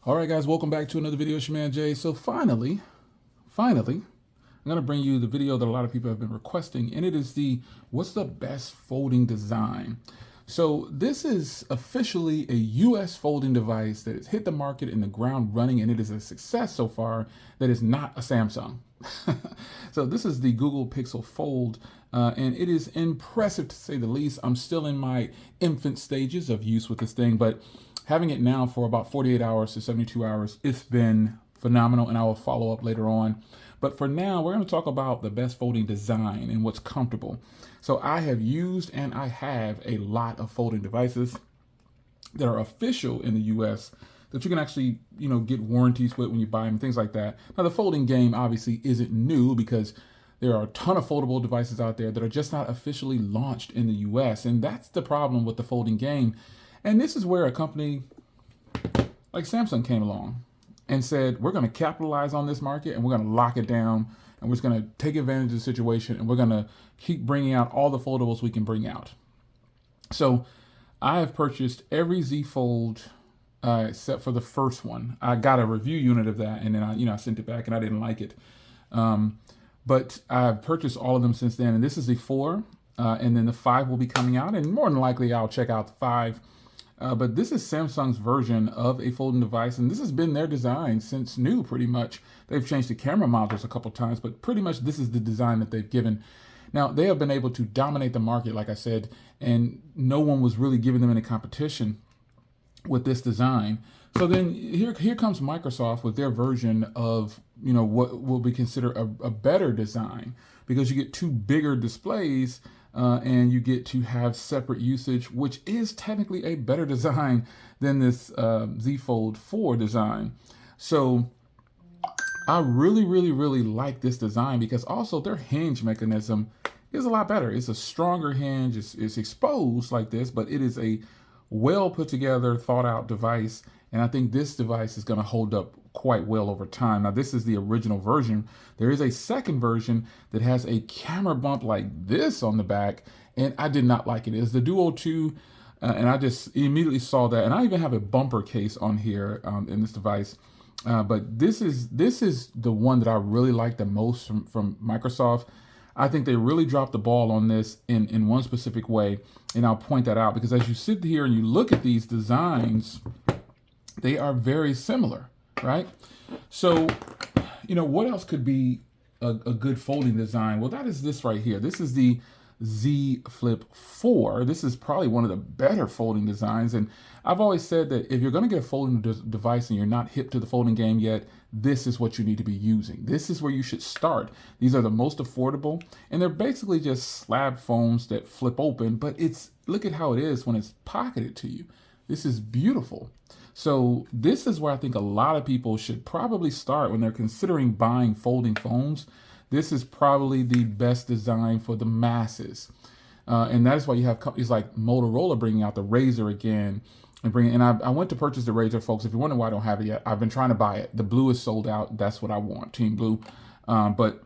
All right, guys, welcome back to another video. It's your man Jay. So finally, I'm gonna bring you the video that a lot of people have been requesting, and it is the what's the best folding design. So this is officially a US folding device that has hit the market in the ground running, and it is a success so far that is not a Samsung. So this is the Google Pixel Fold, and it is impressive to say the least. I'm still in my infant stages of use with this thing, but having it now for about 48 hours to 72 hours, it's been phenomenal, and I will follow up later on. But for now, we're going to talk about the best folding design and what's comfortable. So I have used and I have a lot of folding devices that are official in the US that you can actually, get warranties with when you buy them, things like that. Now, the folding game obviously isn't new because there are a ton of foldable devices out there that are just not officially launched in the US. And that's the problem with the folding game. And this is where a company like Samsung came along and said, we're going to capitalize on this market and we're going to lock it down and we're just going to take advantage of the situation and we're going to keep bringing out all the foldables we can bring out. So I have purchased every Z Fold except for the first one. I got a review unit of that and then I sent it back and I didn't like it. But I've purchased all of them since then, and this is the 4, and then the 5 will be coming out, and more than likely I'll check out the 5. But this is Samsung's version of a folding device, and this has been their design since new, pretty much. They've changed the camera modules a couple times, but pretty much this is the design that they've given. Now, they have been able to dominate the market, like I said, and no one was really giving them any competition with this design. So then here comes Microsoft with their version of, what will be considered a better design, because you get 2 bigger displays and you get to have separate usage, which is technically a better design than this Z Fold 4 design. So I really like this design because also their hinge mechanism is a lot better. It's a stronger hinge. It's exposed like this, but it is a well put together, thought out device. And I think this device is going to hold up quite well over time. Now, this is the original version. There is a second version that has a camera bump like this on the back, and I did not like it. It's the Duo 2, and I just immediately saw that. And I even have a bumper case on here in this device. But this is the one that I really like the most from Microsoft. I think they really dropped the ball on this in one specific way, and I'll point that out because as you sit here and you look at these designs, they are very similar, right? So, what else could be a good folding design? Well, that is this right here. This is the Z Flip 4. This is probably one of the better folding designs. And I've always said that if you're going to get a folding device and you're not hip to the folding game yet, this is what you need to be using. This is where you should start. These are the most affordable, and they're basically just slab phones that flip open, but look at how it is when it's pocketed to you. This is beautiful. So this is where I think a lot of people should probably start when they're considering buying folding phones. This is probably the best design for the masses. And that is why you have companies like Motorola bringing out the Razr again. And I went to purchase the Razr, folks. If you're wondering why I don't have it yet, I've been trying to buy it. The blue is sold out. That's what I want, Team Blue. But,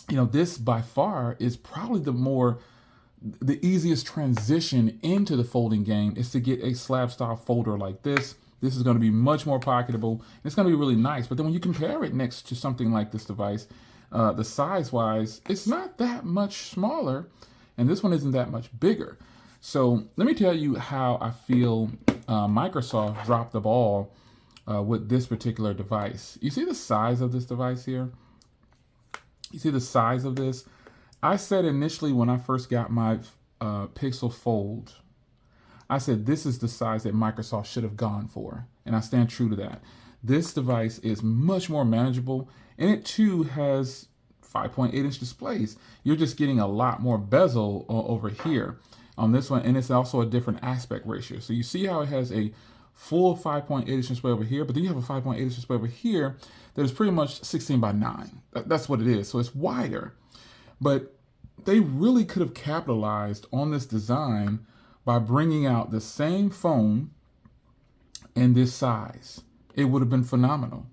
this by far is probably the easiest transition into the folding game is to get a slab style folder like this. This is going to be much more pocketable. It's going to be really nice. But then when you compare it next to something like this device, the size wise, it's not that much smaller, and this one isn't that much bigger. So let me tell you how I feel Microsoft dropped the ball with this particular device. You see the size of this device here? You see the size of this? I said initially when I first got my Pixel Fold, I said this is the size that Microsoft should have gone for, and I stand true to that. This device is much more manageable, and it too has 5.8-inch displays. You're just getting a lot more bezel over here on this one, and it's also a different aspect ratio. So you see how it has a full 5.8-inch display over here, but then you have a 5.8-inch display over here that is pretty much 16 by 9. That's what it is. So it's wider. But they really could have capitalized on this design by bringing out the same phone in this size. It would have been phenomenal.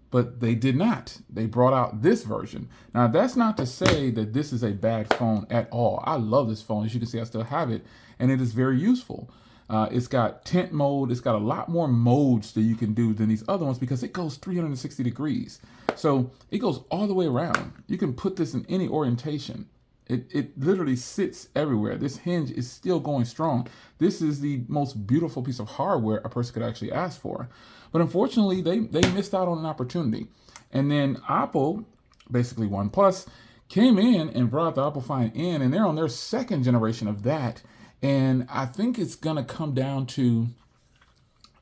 But they did not. They brought out this version. Now, that's not to say that this is a bad phone at all. I love this phone. As you can see, I still have it, and it is very useful. It's got tint mode. It's got a lot more modes that you can do than these other ones because it goes 360 degrees. So it goes all the way around. You can put this in any orientation. It literally sits everywhere. This hinge is still going strong. This is the most beautiful piece of hardware a person could actually ask for. But unfortunately, they missed out on an opportunity. And then Apple, basically OnePlus, came in and brought the Apple Find in, and they're on their second generation of that. And I think it's going to come down to,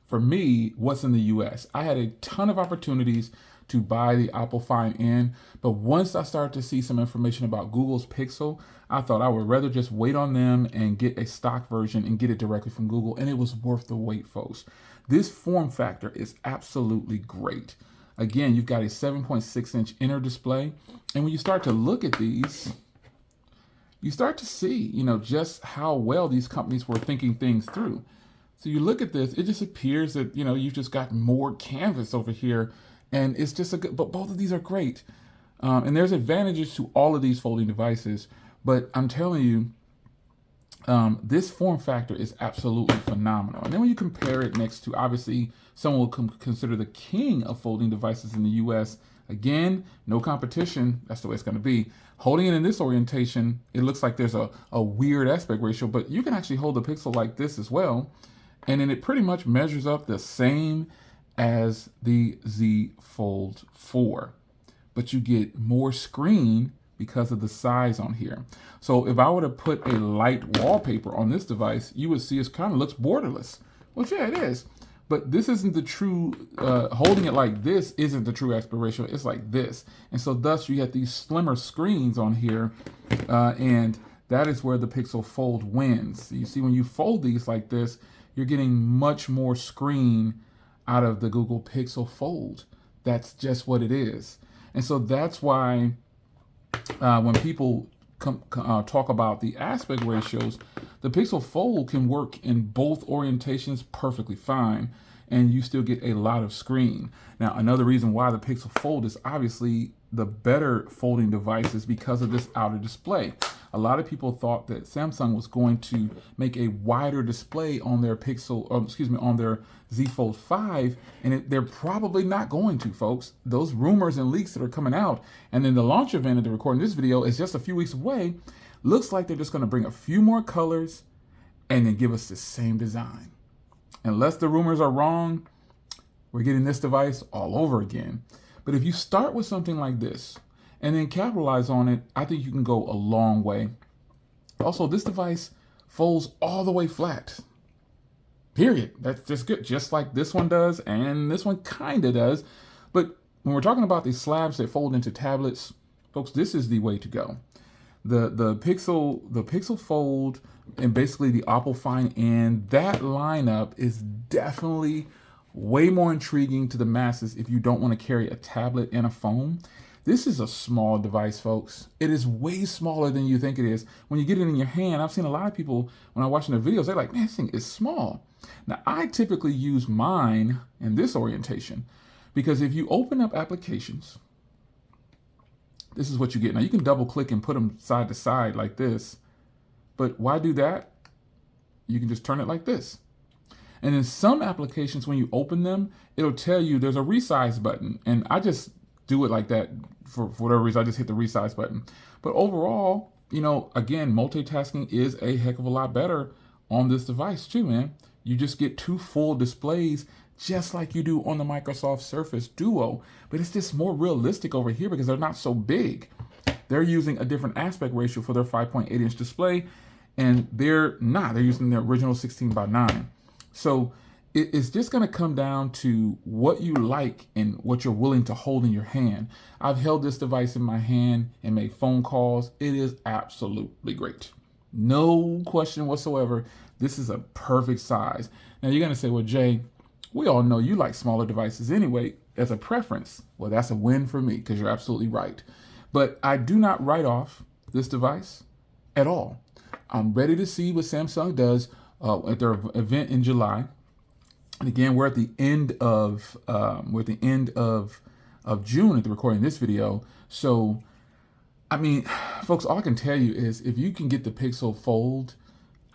for me, what's in the US. I had a ton of opportunities to buy the Apple Find in, but once I started to see some information about Google's Pixel, I thought I would rather just wait on them and get a stock version and get it directly from Google, and it was worth the wait, folks. This form factor is absolutely great. Again, you've got a 7.6-inch inner display, and when you start to look at these, you start to see, just how well these companies were thinking things through. So you look at this, it just appears that, you've just got more canvas over here, and it's just but both of these are great. And there's advantages to all of these folding devices, but I'm telling you, this form factor is absolutely phenomenal. And then when you compare it next to, obviously, someone will consider the king of folding devices in the US. Again, no competition. That's the way it's going to be. Holding it in this orientation, it looks like there's a weird aspect ratio, but you can actually hold the Pixel like this as well. And then it pretty much measures up the same as the Z Fold 4. But you get more screen because of the size on here. So if I were to put a light wallpaper on this device, you would see it kind of looks borderless. Well, yeah, it is. But this isn't the true, holding it like this isn't the true aspect ratio. It's like this. And so thus you have these slimmer screens on here. And that is where the Pixel Fold wins. You see, when you fold these like this, you're getting much more screen out of the Google Pixel Fold. That's just what it is. And so that's why when people talk about the aspect ratios, the Pixel Fold can work in both orientations perfectly fine, and you still get a lot of screen. Now, another reason why the Pixel Fold is obviously the better folding device is because of this outer display. A lot of people thought that Samsung was going to make a wider display on their on their Z Fold 5, and they're probably not going to, folks. Those rumors and leaks that are coming out, and then the launch event that they're recording this video is just a few weeks away. Looks like they're just going to bring a few more colors and then give us the same design. Unless the rumors are wrong, we're getting this device all over again. But if you start with something like this and then capitalize on it, I think you can go a long way. Also, this device folds all the way flat. Period. That's just good. Just like this one does, and this one kind of does. But when we're talking about these slabs that fold into tablets, folks, this is the way to go. The Pixel Fold and basically the Apple Find in, that lineup is definitely way more intriguing to the masses if you don't want to carry a tablet and a phone. This is a small device, folks. It is way smaller than you think it is. When you get it in your hand, I've seen a lot of people, when I'm watching the videos, they're like, man, this thing is small. Now, I typically use mine in this orientation because if you open up applications, this is what you get. Now, you can double click and put them side to side like this, but why do that? You can just turn it like this. And in some applications, when you open them, it'll tell you there's a resize button. And I just do it like that for whatever reason. I just hit the resize button. But overall, again, multitasking is a heck of a lot better on this device too, man. You just get two full displays just like you do on the Microsoft Surface Duo. But it's just more realistic over here because they're not so big. They're using a different aspect ratio for their 5.8-inch display. And they're not. They're using their original 16:9. So it's just going to come down to what you like and what you're willing to hold in your hand. I've held this device in my hand and made phone calls. It is absolutely great. No question whatsoever. This is a perfect size. Now you're going to say, well, Jay, we all know you like smaller devices anyway as a preference. Well, that's a win for me because you're absolutely right. But I do not write off this device at all. I'm ready to see what Samsung does at their event in July. And again, we're at the end of June at the recording of this video. So, I mean, folks, all I can tell you is if you can get the Pixel Fold,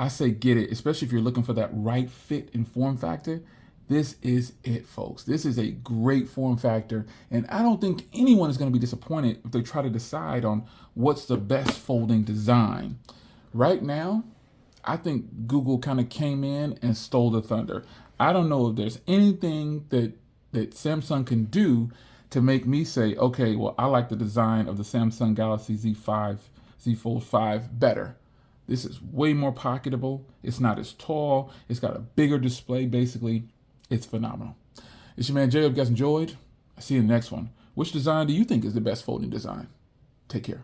I say get it, especially if you're looking for that right fit and form factor. This is it, folks. This is a great form factor, and I don't think anyone is going to be disappointed if they try to decide on what's the best folding design. Right now, I think Google kind of came in and stole the thunder. I don't know if there's anything that Samsung can do to make me say, okay, well, I like the design of the Samsung Galaxy Z Fold 5 better. This is way more pocketable. It's not as tall. It's got a bigger display, basically. It's phenomenal. It's your man Jay. Hope you guys enjoyed. I'll see you in the next one. Which design do you think is the best folding design? Take care.